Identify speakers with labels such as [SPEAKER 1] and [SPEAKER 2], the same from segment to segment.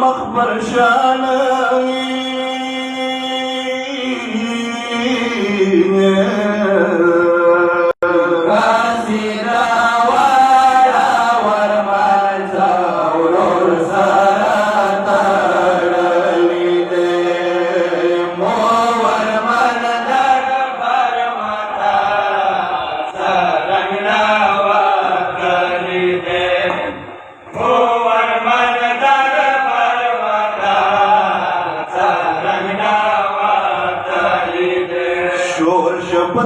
[SPEAKER 1] مخبر شاني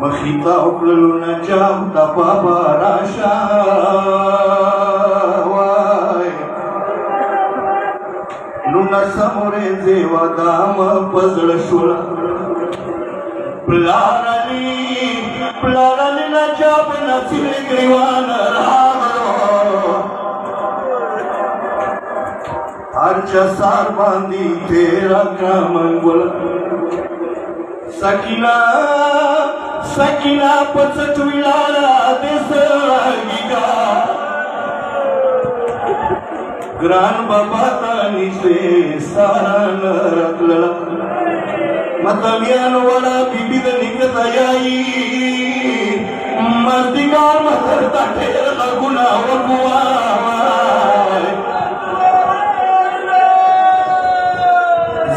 [SPEAKER 1] مخیطا اکللو نجام دا بابا راشا وای نونا سموری زیوا دام پزل شولا پلارلی نجام نصیل گریوان راغلو هرچا سار باندی تیرا کرامنگولا سکینہ سکینہ پچھٹ ویلالا دیس آگیگا گران بابا تانی سے ساران رکللا مطلیان والا بی بی دنکت آیائی مردگار مطرتا ٹھیر لگونا وگوائے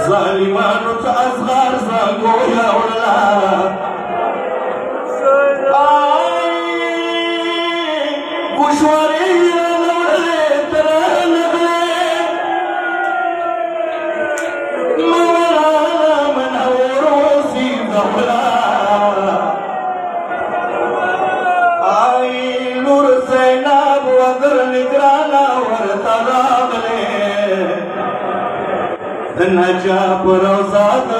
[SPEAKER 1] ظالمانو تا ازغار زاگویا اولا گوشواری لوڑے تران مولا منوروسی دولا آئی نور زیناب وگر نگرانا ورطراغلے نجاب روزاد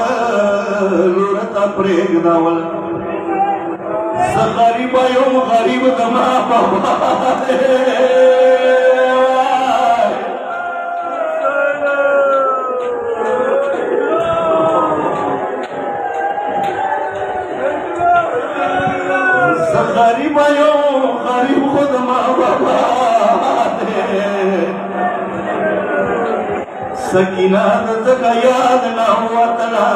[SPEAKER 1] لورتا پریگ داول غریب یوم غریب دما بابا غریب یوم غریب خود ما بابا سکینہ دزکا یاد نہ وطنا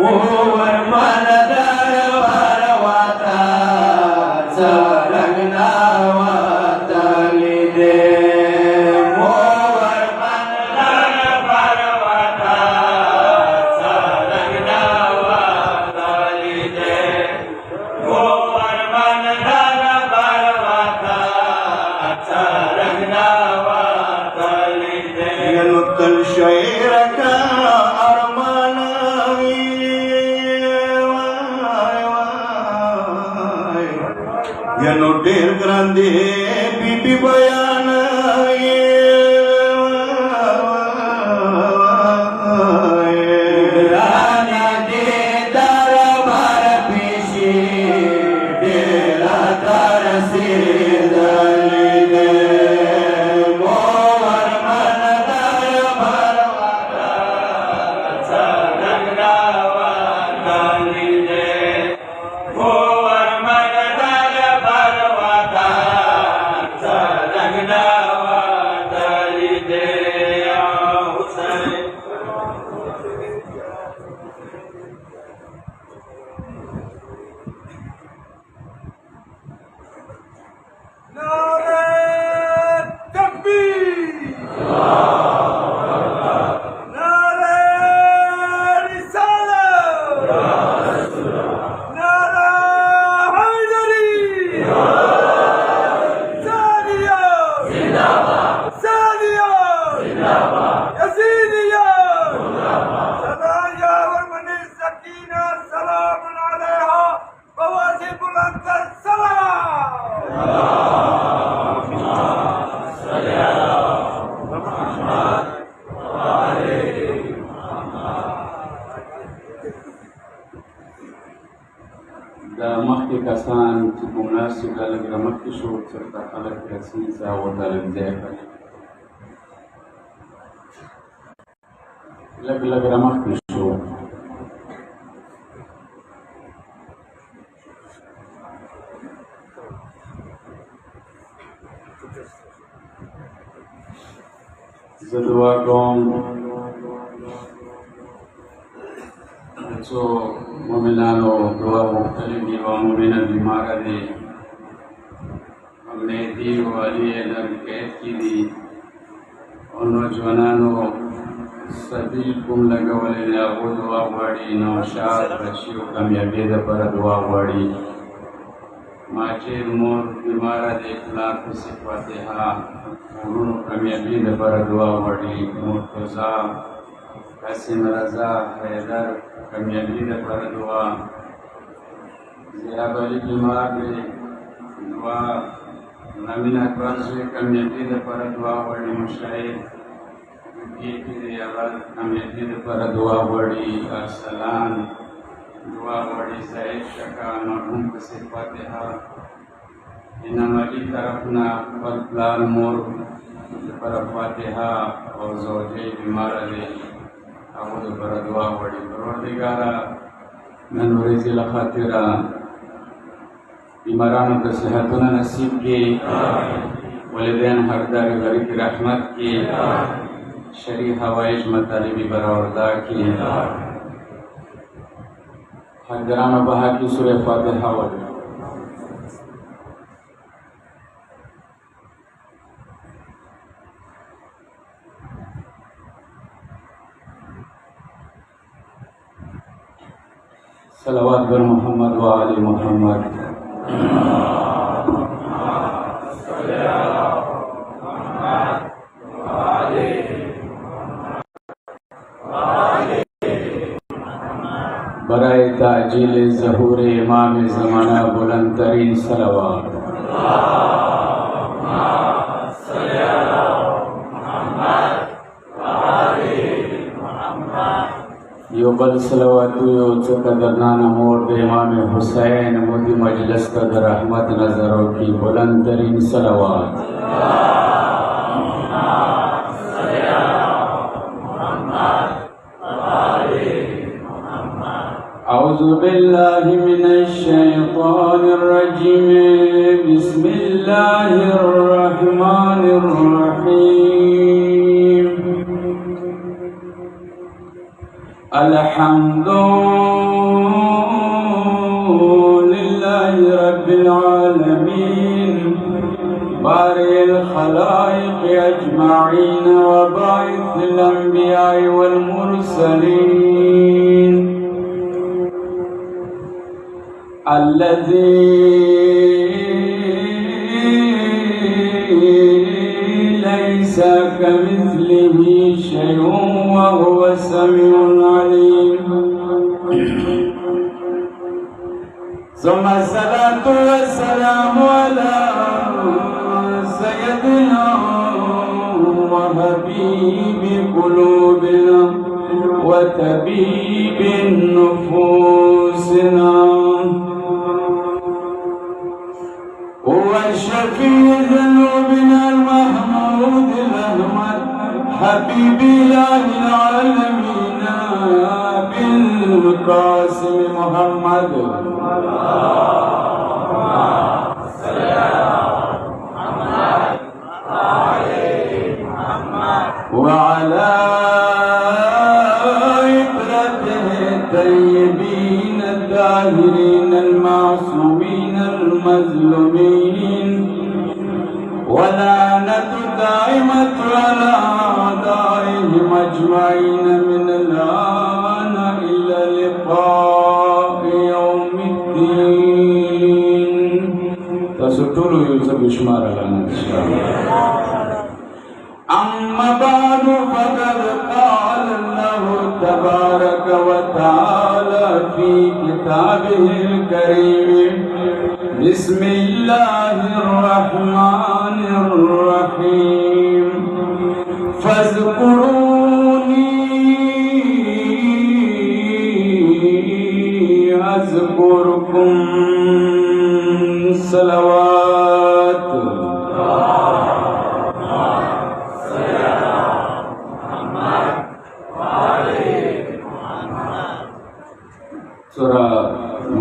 [SPEAKER 1] موور ماندار وارواتا زرگنا وطلی دے موور ماندار وارواتا زرگنا وطلی دے موور ينطل شعرك أرماني ينطل grande bibi bayana
[SPEAKER 2] کسان چې مناسب لږ مخکې شو چېرته خلک رسمي ځای ورته ځای کړي لږ مخکې شو زه دعا کوم څو مومنانو دعا غوښتلې دي او مومنه بیماره دی مهدي والي نرقید کې دي او نوجوانانو سبیل کوم لګولی دی هغو دعا غواړي نوشاد رشي او کامیابۍ دپاره دعا غواړي ماجر مور بیماره دی پلار پسې فاتحه ورونو کامیابۍ دپاره دعا غواړي مرتضا قاسم رضا حیدر کامیابی دپاره دعا زیاب علی بیمار دی دعا نمین اکبر زوی کامیابی دپاره دعا غواړي مشاهد کې دی هغه کامیابی دپاره دعا غواړي ارسلان دعا غواړي زاهد شکا مرحوم پسې فاتحه انعام علي طرف نه خپل پلار مور دپاره فاتحه او زوجۍ بیماره دی هغو دپاره دعا غواړي پروردګاره نن ورځې له خاطره بیمارانو ته صحتونه نصیب کړي والدین حقداري غریب رحمت کړي شرعي حوایج مطالبې برآورده کړي حقدارانو په حق کې سورې فاتحه ووایي صلوات بر محمد و آل محمد برائے تعجیل ظہور امام زمانہ بلند ترین صلوات یو بل صلواتو یو څه قدرنانه مور د امام حسین مودي مجلس ته د رحمت نظر وکړي بلند ترین صلوات اعوذ بالله من الشیطان الرجیم بسم الله الرحمن الرحیم الحمد لله رب العالمين بارئ الخلائق أجمعين وباعث الأنبياء والمرسلين الذي ليس كمثله كمثله شيء وهو السميع العليم ثم الصلاة والسلام على سيدنا وحبيب قلوبنا وطبيب نفوسنا والشفيع ذنوبنا المحمود الأحمد حبيب إله العالمين بالقاسم محمد وعلى عبرته الطيبين الطاهرين المعصومين المظلومين ولعنة دائمة على أعدائهم أجمعين من الآن إلى لقاء يوم الدين. تسطول يوسف بشمار لنا إن شاء الله. أما بعد فقد قال الله تبارك وتعالى في كتابه الكريم بسم الله الرحمن الرحيم فاذكروني أذكركم صلوات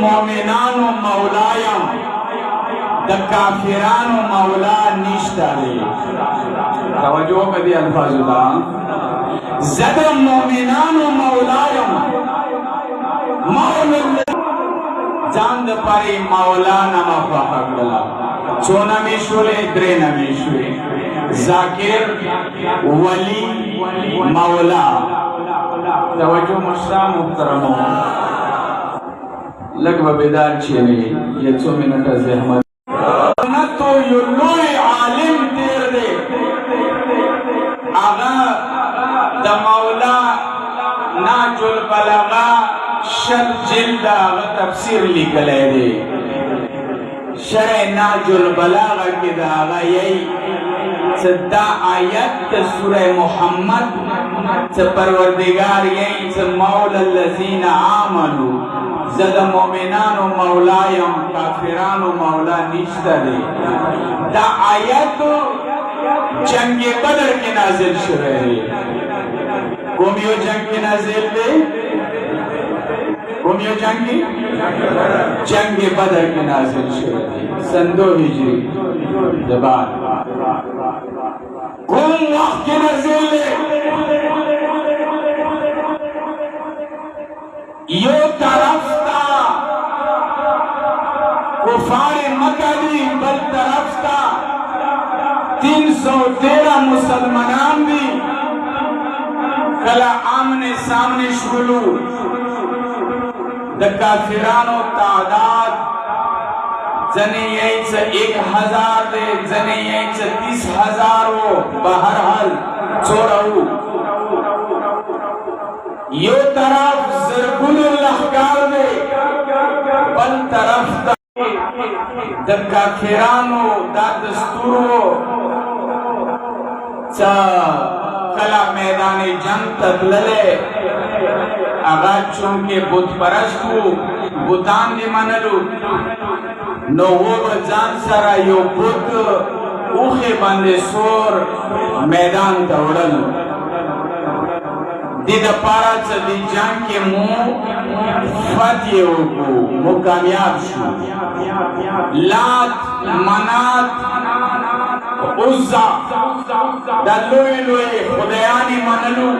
[SPEAKER 2] مومنانو مولایم د کافرانو مولا نشتا دی. توجه کدی الفاظو دا زد مومنانو مولایم مولا جان د پاری مولا نما فاقلا چونا می شوله درې نمی شوله ذاکر ولی مولا. توجه مشتا محترمو لگ بیدار چینے یہ 2 منٹ زحمت تو یو لوی عالم تیر دے آغا دا مولا ناج البلاغا شل جلد آغا تفسیر لکلے دے شرع ناج البلاغا کی دا آغا یہی صدا آیت سورہ محمد پروردگار یہی مولا الذین آمنوا زد مومنانو مولایم کافرانو مولا نشتا دے. دا آیت جنگ بدر کی نازل شروع ہے. کومیو جنگ کی نازل دے کومیو جنگ بدر کی نازل شروع ہے سن 2 ہجری دبار کون وقت کی نازل دے یو طرف تا کفار مکہ دی بل طرف تا 313 مسلمانان دی کلا آمنے سامنے شغلو دا کافرانو تعداد زنی یہی سے 1000 دے زنی یہی سے 30,000 ہو بہرحال چھوڑاو یو طرف زرگون لخکار دے بل طرف دا کافرانو دا دستورو چا کلا میدان جنگ تدللے آغا چونکہ بت پرستو بتان دی منلو نو وہ جان سرا یو بت اوخی بندے سور میدان دوڑل دی دا پارا چا دی جنگ کے مو فتح ہوگو مو کامیاب شو. لات منات عزا دا لوئی لوئی خدایانی منلو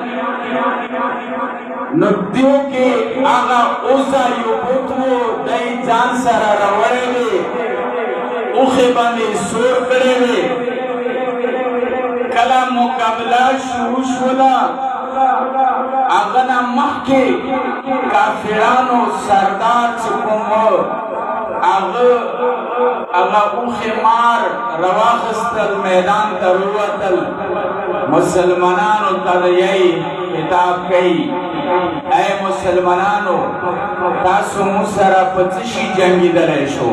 [SPEAKER 2] نو دیو کے آغا عزا یو بطو دائی جان سارا روڑے لے اوخی بندی سور کرے لے کلا مقابلہ شروع شولا اغنا مخی کافرانو سردار چکمو اغا اوخی مار رواخستل میدان تروتل مسلمانانو تدیئی خطاب کئی اے مسلمانانو تاسو مسرا پتشی جنگی دلے شو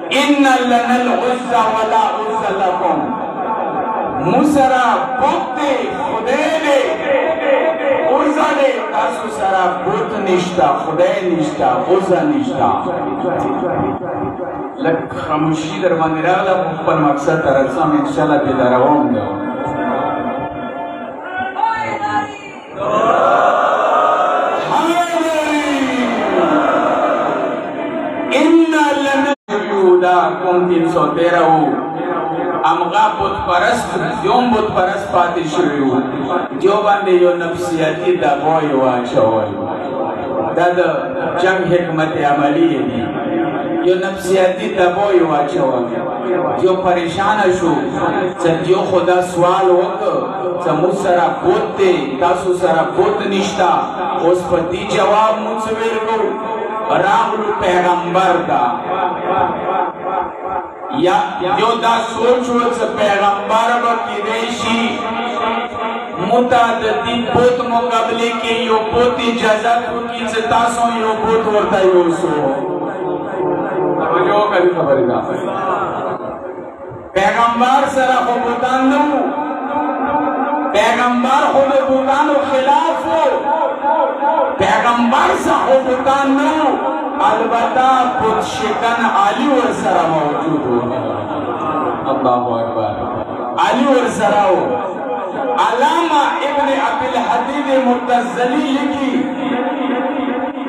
[SPEAKER 2] ان لنا العز ولا عز لکم مسرا بوتے خدے لے عزا لے تاسو سرا بوت نشتا خدے نشتا عزا نشتا. لگ خاموشی در باندې راغله خپل مقصد ته رسم انشاءالله بیداروم دی. کون 313 امغا بت پرست دیوم بت پرست پاتی شویو دیو بانده یو نفسیاتی دا بوی واچوال دا دا جنگ حکمت عملی دی یو نفسیاتی دا بوی واچوال دیو پریشان شو چا دیو خدا سوال وکر چا مو سرا بوت دے تاسو سرا بوت نشتا اس پتی جواب مصور کو راغلو پیغمبر دا یا جو دا سوچو سے پیغمبر باکی دیشی متعددی بوت مقابلے کے یو بوت اجازت کی سے تاسوں یو بوت ورطا یو سو جو کبھی خبری دا پیغمبر سرا خوبتان نو پیغمبر خوبتانو خلاف ہو پیغمبر سا خوبتان نو البتہ بت شکن علی ورسرا موجود ہو. اللہ اکبر علی ورسرا ہو. علامہ ابن عبدالحدید مرتزلی لکھی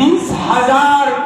[SPEAKER 2] 30,000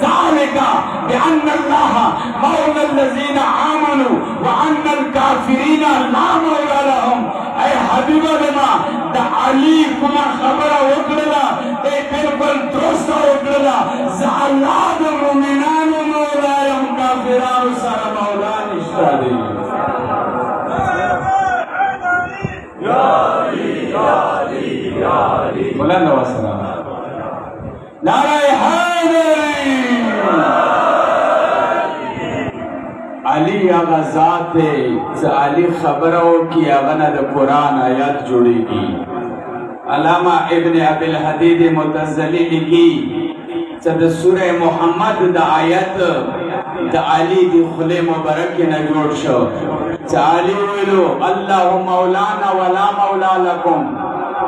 [SPEAKER 2] ذلك بأن الله مولى الذين آمنوا وأن الكافرين لا مولى لهم أي حبيب بما دا علي كما خبر وكرلا اي بالكل درست وكرلا زعلاد المؤمنان مولى يوم كافران سر مولى نشتادي يا علي يا علي يا علي مولانا والسلام نعرہ حیدری علی آغا ذات ہے علی خبروں کی اغنى دا قرآن آیات جڑے گی علامہ ابن ابی الحدید متزلی لکی صد سورہ محمد دا آیت دا علی دی خلے مبارک نجوڑ شو علی ویلو اللہ مولانا ولا مولا لکم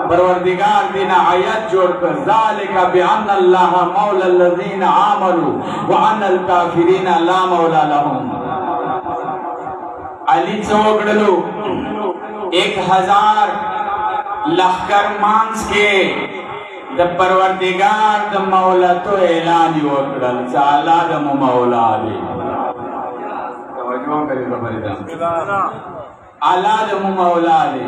[SPEAKER 2] پروردگار دینا آیت جوڑ کر ذالک بان اللہ مولا الذین آمنوا وان الکافرین لا مولا لهم علی چوکڑلو 1000 لخکر مانس کے دا پروردگار دا مولا تو اعلانی وکڑل چالا دا مولا علی توجہ کری خبری دا علا دا مولا علی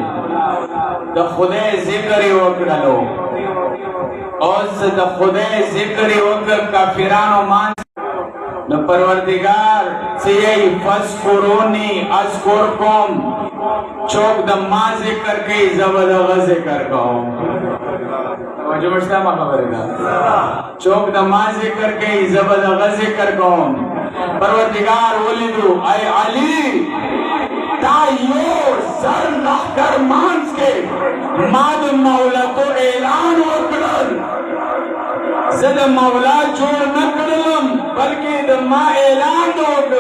[SPEAKER 2] دا خدای ذکری وکڑلو اوز دا خدای ذکری وکڑ کافرانو مانس دا پروردگار سیئی فذکرونی اذکرکم چوک دا ما ذکر کئی زبد غ ذکر کہوں توجہ بچتا ما خبر دا چوک دا ما ذکر کئی زبد غ ذکر کہوں پروردگار ولیدو اے علی تا یو سر لخکر مانس کے ماد مولا کو اعلان وکڑل زد مولا جوڑ نکڑلم بلکہ دا ما اعلان دوگ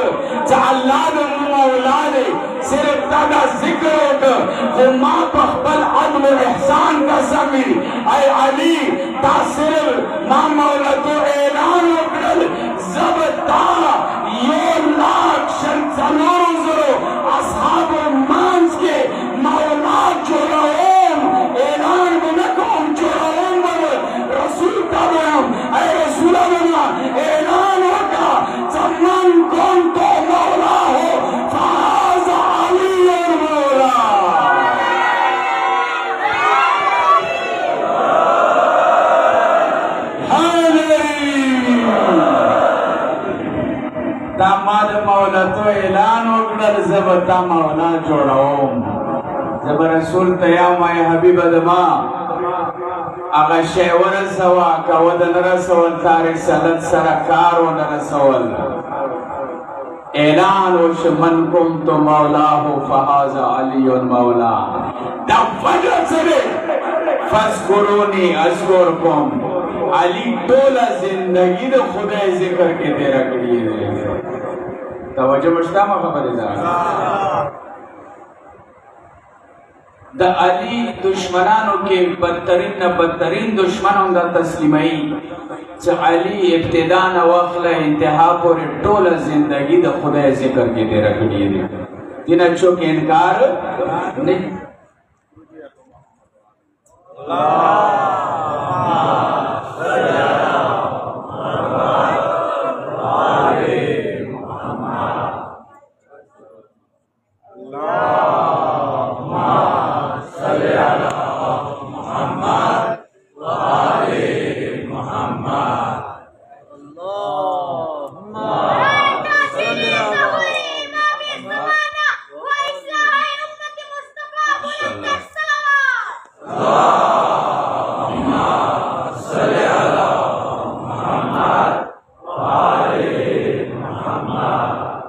[SPEAKER 2] چا اللہ دا مولا دے صرف دادا ذکر ہوگا خو ما پخبل عدل و احسان کا سمی اے علی تا صرف ما مولا تو اعلان وکڑل زبتا یو لاکھ شنسانوں زرو اصحاب مانس کے مولا جوڑاؤں اعلان بنکم جوڑاؤں رسول تابعهم اے رسول اللہ اعلان ہوگا زمان کون تو مولا ہو فاز علی مولا داماد مولا تو اعلان ہوگا زبتا مولا جوڑاؤں زب رسول تیام اے حبیب ادما اگا شیور سوا کودن رسول تاری سلط سرکارو نرسول اعلان وش من کنت مولاہو فہاز علی مولا دا وجہ سرے فذکرونی اذکرکم علی تولا زندگی دا خدا ذکر کے تیرا کریے دے توجہ بچتا ما خبر دا دا علی دشمنانو کے بدترین نا بدترین دشمنوں دا تسلیمائی چا علی ابتدا نا وقل انتہا پر ٹولا زندگی دا خدا ذکر کے دے رکھنی دے دینا چوک انکار نہیں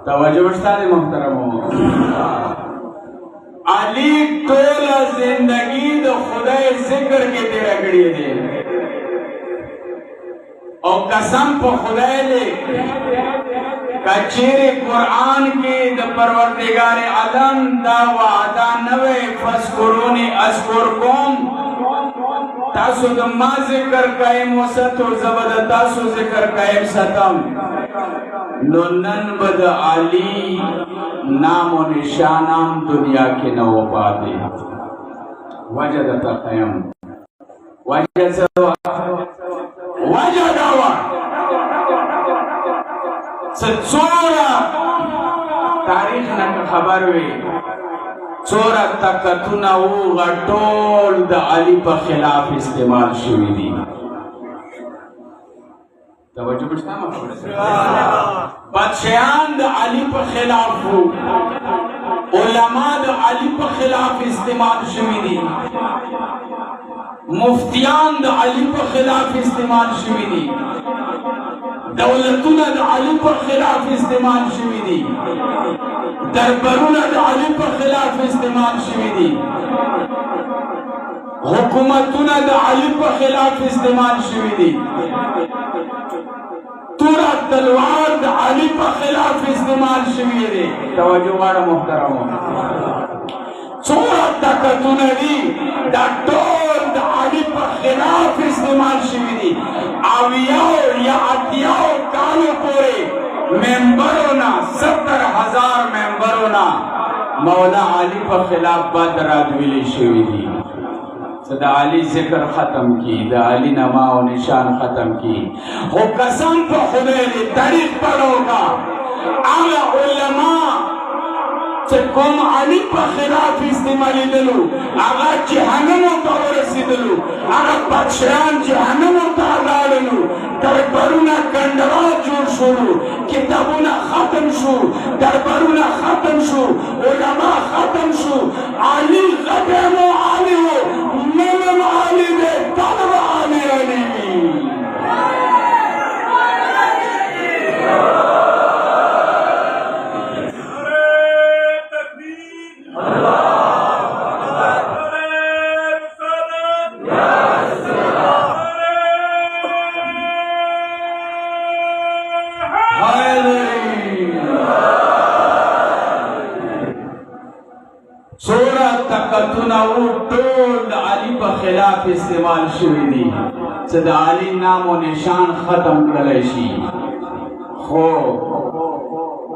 [SPEAKER 2] توجہ بچتا دے محترموں علی تولا زندگی دا خدا ذکر کے تیرا کڑی دے اور قسم پا خدا لے کچھر قرآن کی دا پروردگار علم دا وعدا نوے فذکرونی اذکرکم تاسو دا ما ذکر قائم وسط و زبد تاسو ذکر قائم ستم ننن بد علی نام و نشانام دنیا کے نو پاتے وجہ دا قیم وجہ سوا وجہ دعوی سچورا تاریخ نک خبر ہوئی چورا تکتنا او غٹول دا علی پا خلاف استعمال شوی دی توجہ بچتا بادشاہان دا علی پا خلاف ہو علماء دا علی پا خلاف استعمال شوی دی مفتیان دا علی پا خلاف استعمال شوی دی دولتونه د علي په خلاف استعمال شوي دي، دربارونه د علي په خلاف استعمال شوي دي، حکومتونه د علي په خلاف استعمال شوي دي، توره تلوار د علي په خلاف استعمال شوي دي. توجه غواړم محترمو، څومره طاقتونه دي دا ټول د علي په خلاف استعمال شوي دي. اویاو یا اتیاو کالو پورې ممبرونه 70,000 ممبرونه مولا علی په خلاف بد رادویلې شوي دي. د علی ذکر ختم کی، د علی نما و نشان ختم کی. خو قسم په خدای دی تاریخ پڑھوگا هغه علما چې کوم علی په خلاف استعمالیدلو هغه جهنم ته ورسېدلو، هغه بادشاهان جهنم ته لاړلو، دربارونه کنډرا جوړ شولو، کتابونه ختم شو، دربارونه ختم شو، علما ختم شو. علی غدم و علی و منم علی دی طلب علی علی طاقتونه ټول د علي په خلاف استعمال شوي دي چې د علي نام و نشان ختم کړلی شي. خو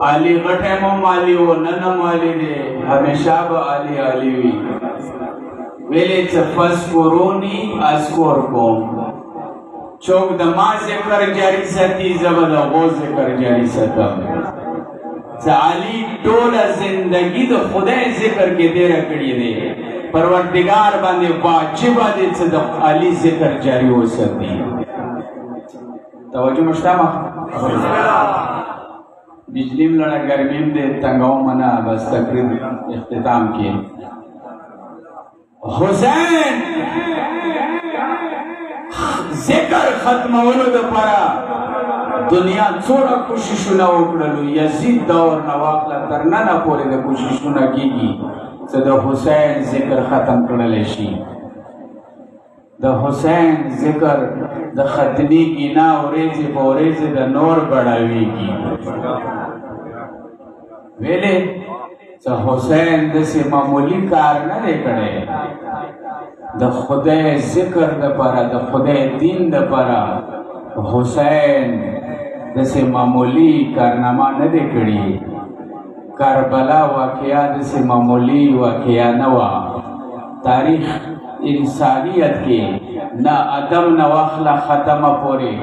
[SPEAKER 2] علي غټی هم علي و، نن هم علي دی، همیشه به علي علي وي. ویلې چې فذکروني اذکرکم، څوک د ما ذکر جاري ساتي زه به د هغو ذکر جاري ساتم. علی ټوله زندگی د خدای ذکر کې تیره کړې دی، پروردګار باندې واجب دی چې د علی ذکر جاری وساتي. توجه مشتمه بجلی ملړه ګرمیم دی تنګاو منا بس تقریر اختتام کې. حسین ذکر ختمولو دپاره دنیا څومره کوششونه وکړلو، یزید دور نه واخله تر ننه پورې د کوششونه کېږي چې د حسین ذکر ختم کړلی شي. د حسین ذکر د ختمیږي نه، ورځې په ورځې د نور بړاویږي. ویلې چې حسین داسې معمولي کار نه دی کړی، د خدای ذکر دپاره د خدای دین دپاره حسین داسې معمولی کارنامه نه دی کړي. کربلا واقعه داسې معمولی واقعه نه وه. تاریخ انسانیت کې نه ادم نه واخله ختمه پورې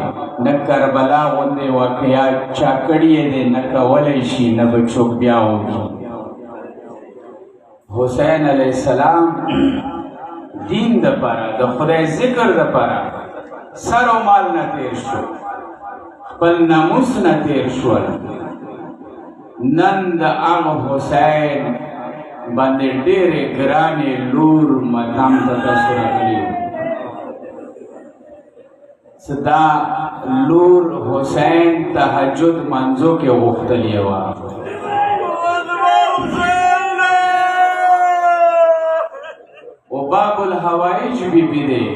[SPEAKER 2] نه کربلا غوندې واقعه چا کړې دی، نه کولی شي، نه به څوک بیا وکړي. حسین علیه السلام دین دپاره د خدای ذکر دپاره سر و مال نه تیر شو، خپل ناموس نه تیر شول. نن د هغه حسین باندې ډېرې ګرانې لور مقام ته تاسو راغلي یو، چې دا لور حسین تهجد منځو کې غوښتلې وه. و باب الحوائج بیبي دی،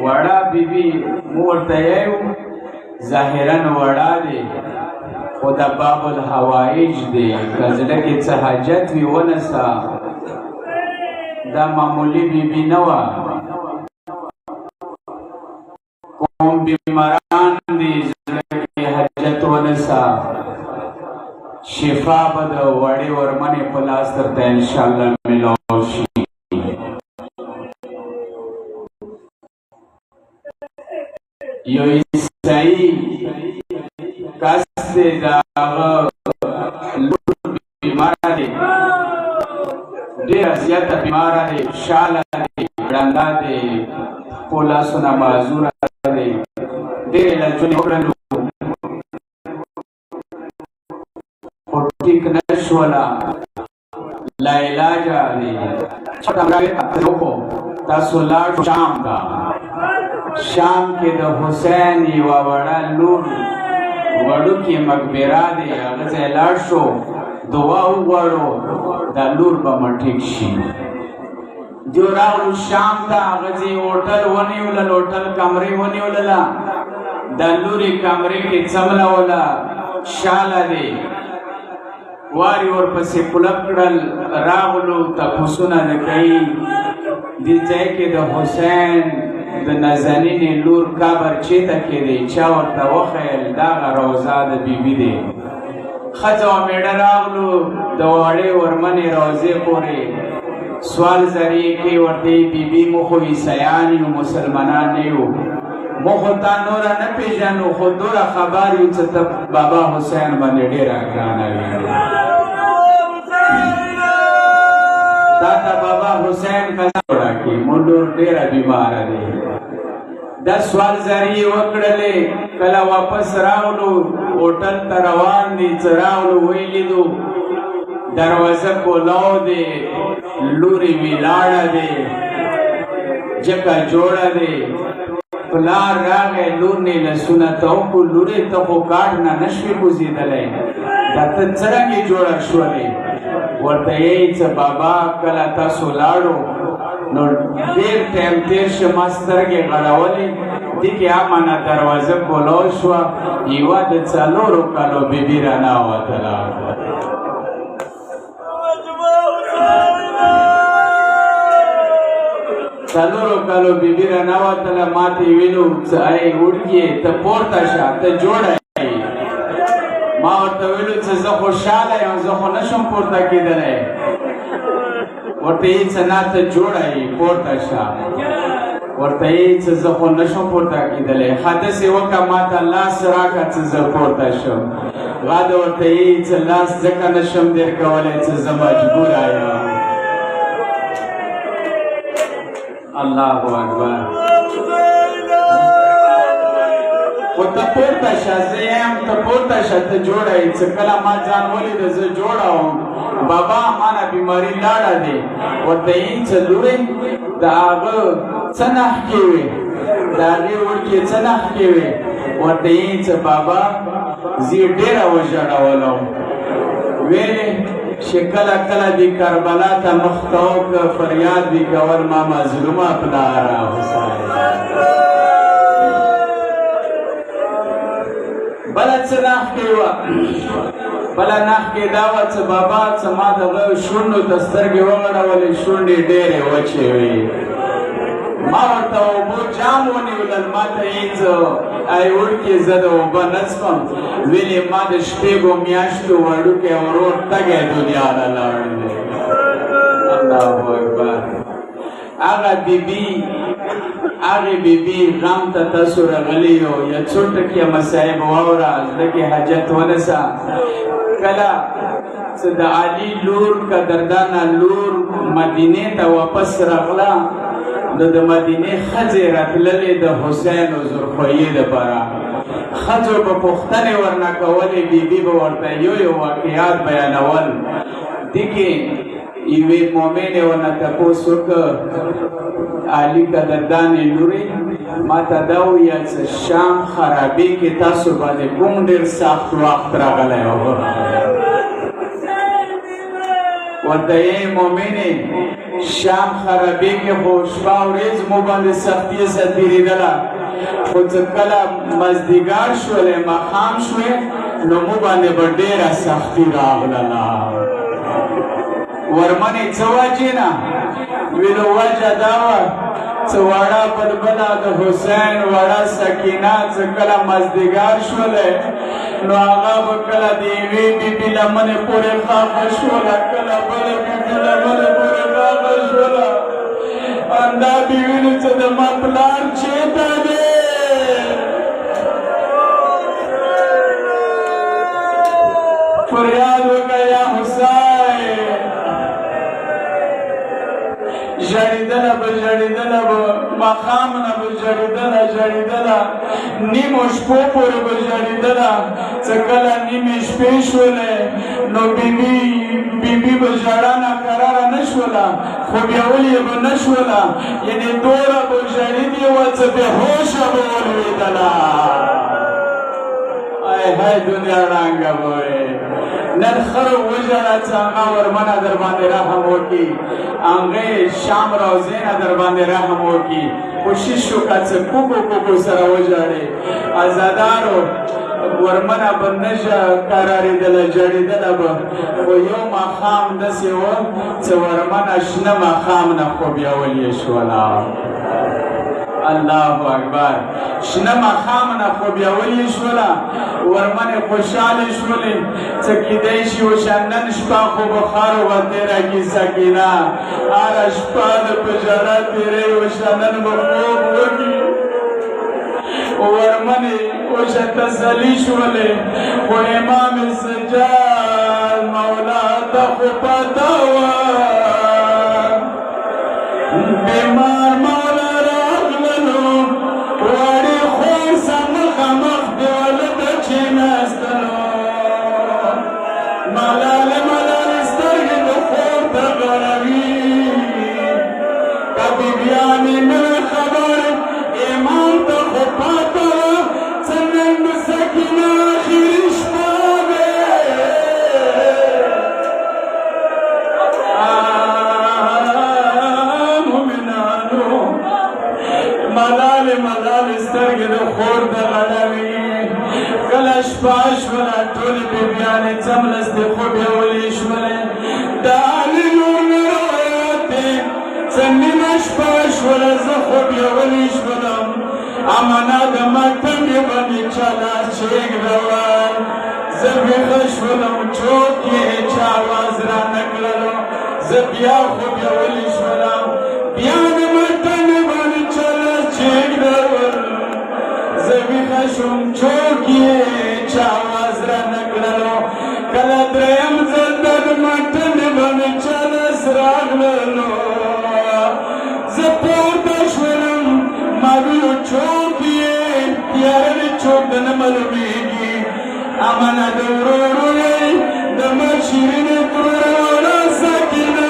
[SPEAKER 2] وړه بیبي مو ورته یو ظاهرا وړه دی، خو دا باب الحوائج دی. که زړه کې څه حاجت وي ونسه، دا معمولي بیبي نه وه. کوم بیماران دي زړه کې حاجت ونسه، شفا به د وړې ورمنې په لاس درته انشاءالله میلاو شي. یو عیسائی کس دی دا هغه لور بیماره دی، ډېره زیاته بیماره دی، شاله دی، ړنده دی، خپلو لاسونه معذوره دی، ډېر علاجونه وکړلو خو ټیک نه شوله، لاعلاجه دی. تاسو لاړ شام ته، شام کې د حسین یوه وړه لور وړوکې مقبره دی هغه ځای لاړ شو دعا وغواړو دا لور به مو ټیک شي دیو راغلو شام ته هغه ځای هوټل ونیولل هوټل کمرې ونیولله د لورې کمرې کې څملوله شاله دی واري ورپسې پلپ کړل راغلو تپوسونه د کوي دې ځای کې د حسین د نازنینې لور قبر چېرته کې دی چا ورته وښیل دغه روضه د بیبي دی ښځه او مېړه راغلو د وړې ورمنې روضې پورې سوال ذریعې کې ورته بیبي موږ خو عیسیان یو مسلمانان نه یو موږ خو تا نوره نه پېژنو خو دومره خبر یو چې ته بابا حسین باندې ډېره ګرانه وي تا ته بابا حسین قضا وړه کړي موږ ډېره بیماره دی دا سوال ذریعې وکړلې کله واپس راغلو هوټل ته روان دي څه راغلو ویې لیدو دروازه کولاو دی لورې ولاړه دی جګه جوړه دی پلار راغی لور نه لاسونه ته وکړو لورې ته خو کاټ نه نشوې کوزېدلی دا ته څرنګې جوړه شولې ورته یې چې بابا کله تاسو لاړو نو ډېر ټایم تېر شه ما سترګې غړولې دې کې امانه دروازه کولاو شوه یوه د 4 کالو بیبي راناوتله څلورو کالو بیبي راناوتله ما ته یې ویلو چې ای وړکیې ته پورته شه ته جوړه یې ما ورته ویلو چې زه خوشحاله یم زه خو نشم پورته کېدلی ورته یې چې نه ته جوړه یې پورته شه ورته یې چې زه خو نشم پورته کېدلی ښه داسې وکړه ما ته لاس راکړه چې زه پورته شم غاده ورته یې چې لاس ځکه نشم دیر کولی چې زه مجبوره یم الله اکبر خو ته پورته شه زه یم ته پورته شه ته جوړه یې چې کله ما ځان ولیده زه جوړه وم بابا مانه بیماري لاړه دی ورته یې چې لورې د هغه څه نښکې وې د هغې وړکې څه نښکې وې ورته یې چې بابا زه یې ډېره وژړولم ویلې چې کله کله دې کربلا ته مخ ته وکړه فریاد دې کول ما مظلومه پلاره حسین بله څه نښکې وه بله نښکې دا وه چې بابا چې ما د هغه شونډو ته سترګې وغړولې شونډې ډېرې وچې وې ما ورته اوبو جام ونیولل ما ته یې څه ای وړکې زه د اوبه نه څښم ویلې ما د شپېږو میاشتو وړوکی ورور تږی دنیا ته لاړ دی الله اکبر هغه بیبي غم ته تاسو راغلي یو یا څو ټکي مصایب واوره زړه کې حاجت ونیسه کله چې د علي لور قدردانه لور مدینې ته واپس راغله نو د مدینې ښځې راتللې د حسین او زرخویې دپاره ښځو به پوښتنې ورنه کولې بیبي به ورته یو واقعات بیانول دې کې یوې مؤمنې ورنه تپوس وکړه علي قدردانې لورې ما ته دا وویل چې شام خرابې کې تاسو باندې کوم ډېر سخت وخت راغلی و ورته یې مؤمنې شام خرابې کې خو شپه ورځ مو باندې سختي تېرېدله خو چې کله مازدیګر شولې ماښام شوې نو مو باندې به ډېره سختي راغلله ورمنې څه وجې نه ویلو وجه دا وه چې وړه بلبله د حسین وړه سکینه چې کله مازدیګر شولې نو هغه به کله د یوې بیبي لمنې پورې خاښه شوله کله بله بیبي لمنې پورې خاښه شوله همدا بې ویلو چې د ما پلار چېرته دی فریاد وکړه یا حسین ژړېدله به ماښام نه به ژړېدله نیمو شپو پورې به ژړېدله چې کله نیمې شپې شولې نو بیبي به ژړا ناقراره نه شوله خو بیاول یې به نه شوله یعنې دومره به ژړېدې وه چې بېهوشه به ولوېدله ای
[SPEAKER 3] هاي دنیا رانگا بوئے نن خر وجرا چاہا ورمنا در باندې رحم وکي انغه شام روزینا در باندې رحم وکي کوشش وکړه چې کوکو سره وجاړي آزادارو ورمنا بنجا قراری دل جړی دل به و یو ما خام دسی و چې ورمنا شنه ما خام نه خو بیا ولې شولا الله اکبر شنه ما خام نه خو بیا ولې شولا ورمنه خوشاله شولې چې کیدای شي وشنن شپه خو بخار و تیرا کی سکینه هر شپه د بجرا تیرې وشنن مخوب وږي ورمنه وش تسلی شولې خو امام سجاد مولا ته خو پتا و بیمار مولا راغلو وړي خو سم مخ دیول د چیناستلو ملال سترګې د خور ته غړوي کبي بیانې نه خبر امام ته خو پتا ملال سترګې د خور د غړوي کله شپه شوله ټولې بیبیانې څملستې خو بیا ولې شولې د علي نور مې روایت دی څه نیمه شپه شوله زه خو بیا ولې شولم امنا د مکتب یې باندې چا لاس چېږدول زه بیخه شولم چوک یې چا اواز رانه کړلو زه بیا خو بیا ولې شولم بیا د مکتب یې باندې چا لاس چېږدول زه بیخه شوم چوک یې چا اواز رانه کړلو کله دریم ځل د مکتب یې باندې چا لاس راغللو زه پورته شولم ما ویلو چوک یې تیاره چوک د نه معلومېږي امانه د ورورو یې د مشرینې تروره سکینه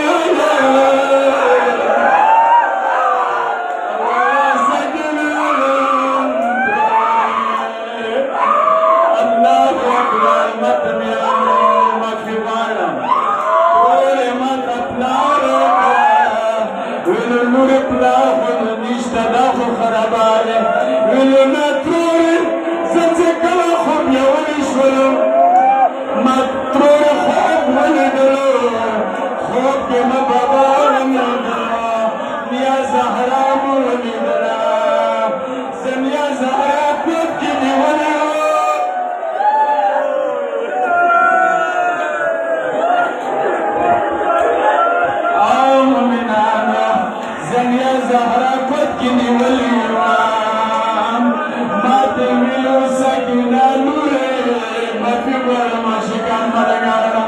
[SPEAKER 3] الله اکبر متمیانو مخې غواړم ټولې ماته پلاره ویلو لورې پلار خو نشته دا خو خراباله ویلو نه ترورې زه چې کله خو بیا ولې شولم ما ترورې خوب ولیدلو خوب کې مه بابا ولیدله نیا زهرا مو ولیدله زه نیا زهرا خوب کې مې ولیدله زنیا زهرا کود کی نیولی وام ما ته ویلو سکینه لوره مفی غواړم عاشقان ملګرو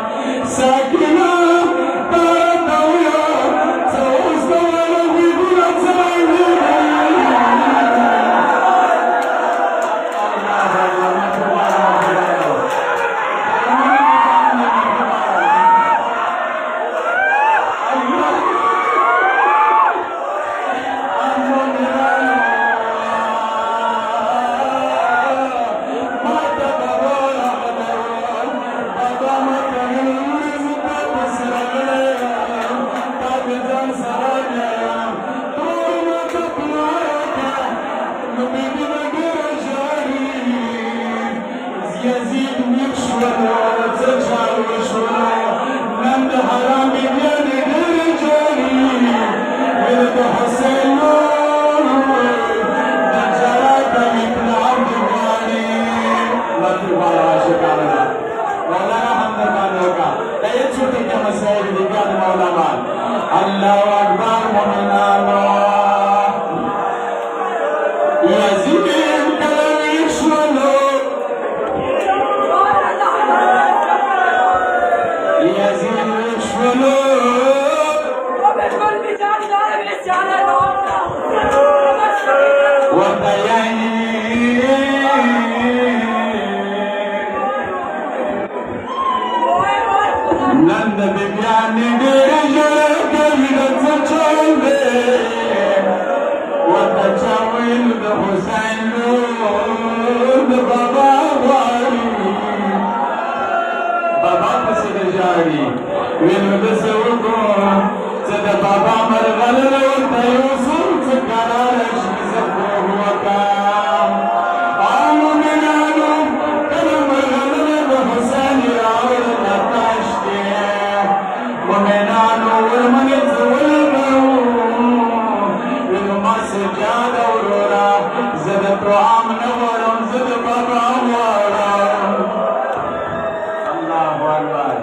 [SPEAKER 3] سکینه تاره ته ویو څه اوس ته ویلو غوږونه څه یزید ویښ شولو څه چل وشولو نن د حرام بیبیانې ډېرې جوړې ویل د حسین لور د جلا کوي پلار دې غواړي مطلب والا عاشقانه ده مولانا هم در باندې وکړه دا یې چوټې کې مسایل دي بیا د مولانا الله اکبر مومنانو یزید کله ویښ شولو نند بیبیانې ډېرې ژړې کوي د څه چل دی ورته چا ویل د حسین لور د بابا غواړي مرغلل ورته یوسف څه قراره شي زه خوب وکړم او مؤمنانو کله مرغلل د حسین راوړله تاش کې مؤمنانو ورمنې څه ولګو ویلو ما سجاده وروره زه د طعام نه غواړم زه د بابا غواړم الله اکبر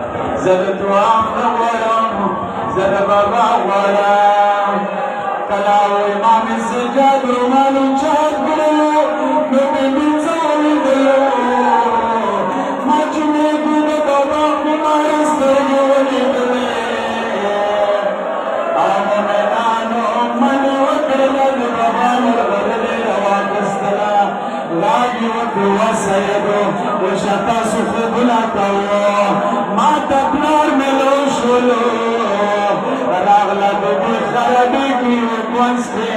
[SPEAKER 3] زه د طعام نه غواړم زه د بابا غواړم کله و امام سجاد رومال اوچت کړلو نو بیبي څه ولیدلو ما چې میږي د بابا خماره سترګې ولیدلې او مؤمنانو منې وکړله د بابا مرغلرې راواخیستله غاږ یې وکړو وسیدو وشه تاسو خوبونه کوو ما ته پلار مېلو شولو راغله بیبي خرابېږي وکونځ کې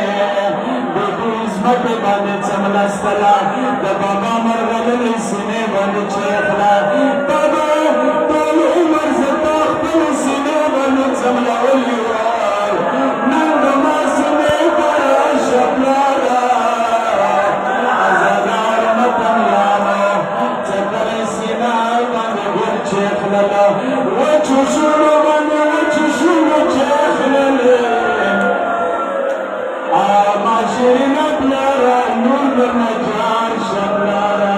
[SPEAKER 3] بیبي ځمکې باندې څملستله د بابا مرغلرې سینې باندې چیخله بابا ټول عمر زه تا خپلې سینې باندې څملولي وای نن د ما سینې ته راشه پلاره ازادار متمیانو چې کله سینه باندې ګل چیخلله وچو شونو باندې وچو شونو چیخللې ما شیرینه پلاره نور درنه جان شه پلاره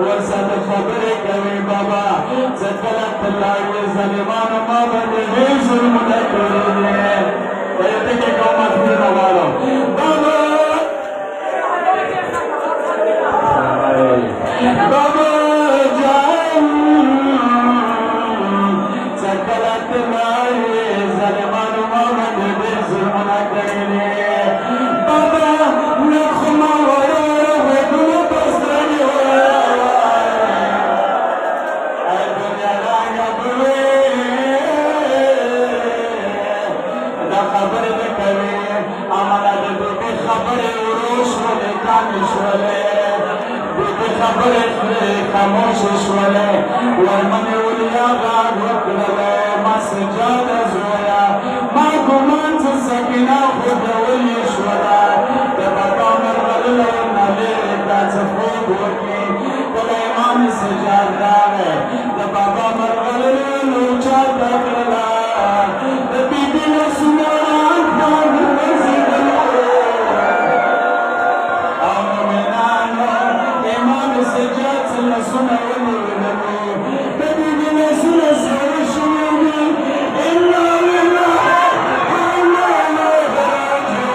[SPEAKER 3] ورسره خبرې کوي بابا څه کله ته لاړې ظالمانو ما باندې ډېر ظلمونه کړي دي دلته کې کوم مخبرونه غواړم بابا بابا جان څه کله ته لاړې ظالمانو ما باندې ډېر ظلمونه کړي دي بابا نه خو ما وروره غوږونه په سترګې وایي دنیا رانګه بوې دا خبرې نه کوي امانه د بیبي خبرې ورو شولې کامې شولې بیبي خبرې خاموشې شولې ورمنې ولیا غږ وکړلی ما سجاده زویه ما ګمان څه سکینه خوږولې شوله د بابا مرغلله ورنه لرې کړه څه خوب وکړي کله امام سجاد راغی د بابا مرغلله اوچته کړله د بیبي لاسونه باندې وزېدلو او مؤمنانو امام سجاد څه لاسونه ونیوللو د بیبي لاسونه سره شوي دي انا لله وانا الیه راجعون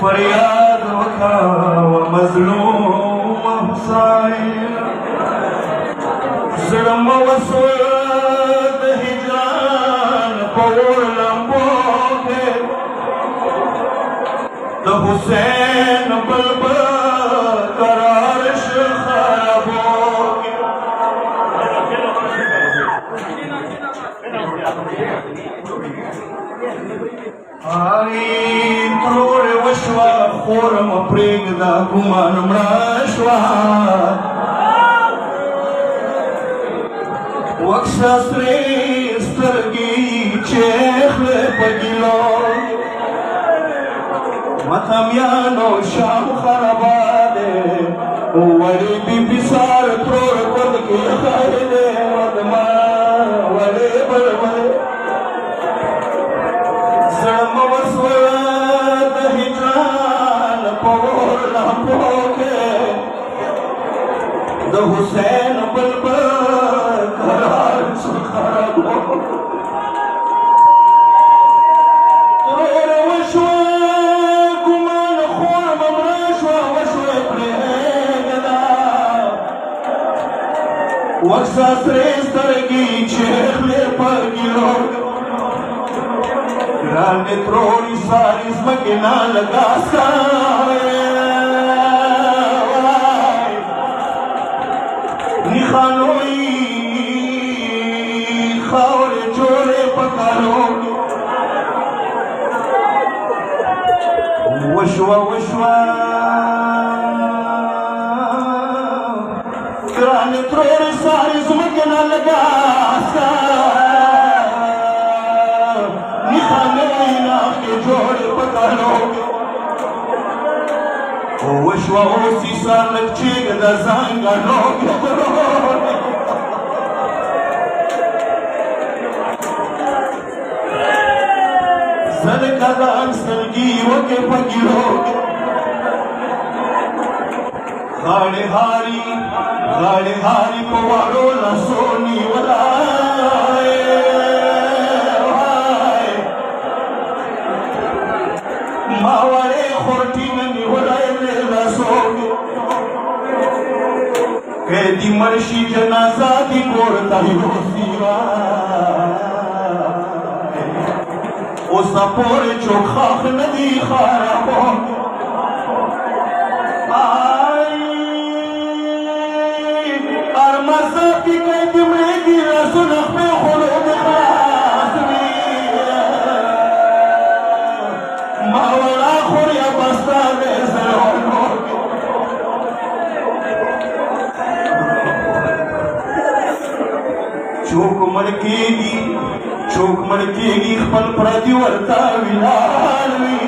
[SPEAKER 1] فریاد وکا و مظلوم حسین زړم وسود هجران پور لمبو کې د حسین بلبل قرار خرابو آری ترور وشوا خورم پریږدا ګمان مړه شوا وکسا سرې سترګې چې خله په ګیلو متامیانو شام خراباده وړې بي سار ترور ورد کې خایله ودما وړې بلبل زړم وسود هجران پور لمبو کې د حسین بلبل قرار خرابو ترور وشوه ګمان خور ممړه شوه وشوه پرېږده وکسا سرې سترګې چې خولې په ګیلو grande troni sari smakina lagasa ni khanoi khaure chore pakalo washwa grande troni sari smakina lagasa شو اوسي صار لك چیک د زنګانو زد کدان سترګي وکې پګیرو غاړې هاري په وارو لاسونی ولای ما وړې خورټي منی ولای لاسونی که دی مرشي جنازه دی کور ته یوسي اوس پورې چوخاخ ندی خرابو ارمزاتی که دمرگی رسولخ به خلود خاصمی مولا خوریا بستا بزرانو چوک مړکیږي خپل پردي ورته ویلال وي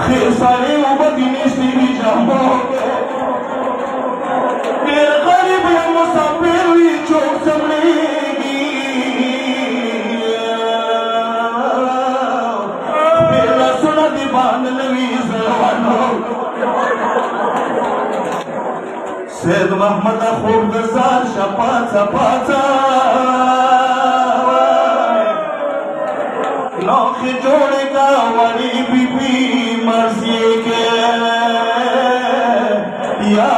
[SPEAKER 1] خیر سارے اوبدي نشتی وي جامو ډېر غریب یم مسافر وي چوک سمړېږي ډېر لاسونه دې باندې وي زروانو سید محمد خوب د ځان شه پاڅه نوخې جوړې کا وړې بیبي مرضیې کې یا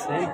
[SPEAKER 1] حسین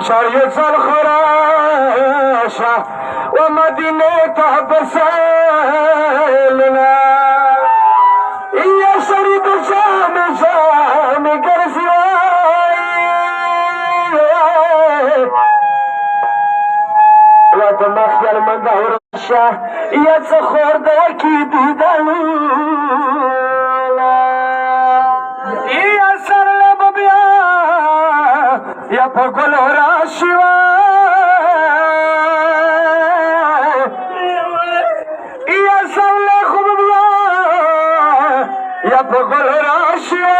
[SPEAKER 4] شريط الخراشة ومدينة بسالنا يا شريط شام شام قرسي وتمخيل من ظهر الشاه يا تسخر دوكي بدلولا يا سر لببيا يا فقل راشوا يا سر خببيا يا فقل راشوا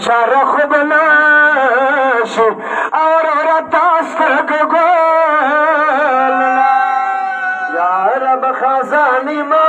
[SPEAKER 4] شارخ بلاش اور رتاس قولنا يا رب خزاني ما